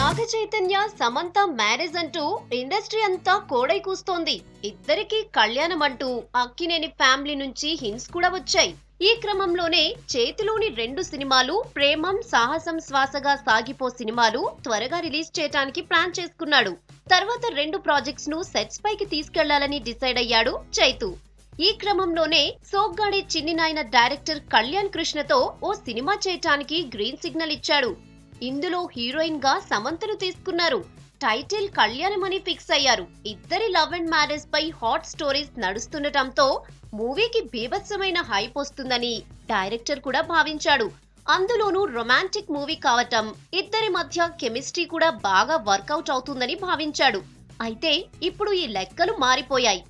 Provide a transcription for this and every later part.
Naga Chaitanya Samantha marriage అంటూ industry అంతా కోడై కూస్తోంది. ఇద్దరికి కళ్యాణం అంటూ అక్కినేని ఫ్యామిలీ నుంచి హింట్స్ కూడా వచ్చాయి. ఈ క్రమంలోనే చేతిలోని 2 సినిమాలు ప్రేమం సాహసం శ్వాసగా సాగిపో సినిమాలు త్వరగా రిలీజ్ చేయడానికి ప్లాన్ చేసుకున్నాడు. తర్వాత 2 ప్రాజెక్ట్స్ ను సెట్స్ పైకి తీసుకెళ్లాలని డిసైడ్ అయ్యాడు చైతు. ఈ క్రమంలోనే సోగ్గాడే చిన్ని నాయన డైరెక్టర్ కళ్యాణ్ కృష్ణతో ఓ సినిమా చేయటానికి గ్రీన్ సిగ్నల్ ఇచ్చాడు. ఇందులో హీరోయిన్ గా సమంతను తీసుకున్నారు. టైటిల్ కళ్యాణం అని ఫిక్స్ అయ్యారు. ఇద్దరి లవ్ అండ్ మ్యారేజ్ పై హాట్ స్టోరీస్ నడుస్తుండటంతో మూవీకి బీభత్సమైన హైప్ వస్తుందని డైరెక్టర్ కూడా భావించాడు. అందులోనూ రొమాంటిక్ మూవీ కావటం, ఇద్దరి మధ్య కెమిస్ట్రీ కూడా బాగా వర్కౌట్ అవుతుందని భావించాడు. అయితే ఇప్పుడు ఈ లెక్కలు మారిపోయాయి.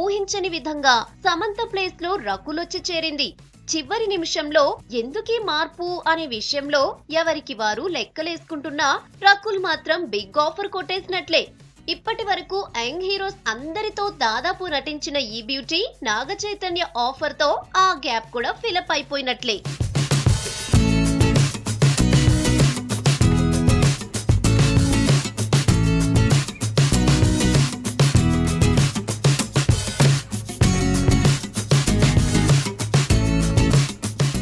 ఊహించని విధంగా సమంత ప్లేస్ లో రకులొచ్చి చేరింది. చివరి నిమిషంలో ఎందుకీ మార్పు అనే విషయంలో ఎవరికి వారు లెక్కలేసుకుంటున్నా రకుల్ మాత్రం బిగ్ ఆఫర్ కొట్టేసినట్లే. ఇప్పటి వరకు యంగ్ హీరోస్ అందరితో దాదాపు నటించిన ఈ బ్యూటీ నాగ చైతన్య ఆఫర్ తో ఆ గ్యాప్ కూడా ఫిలప్ అయిపోయినట్లే.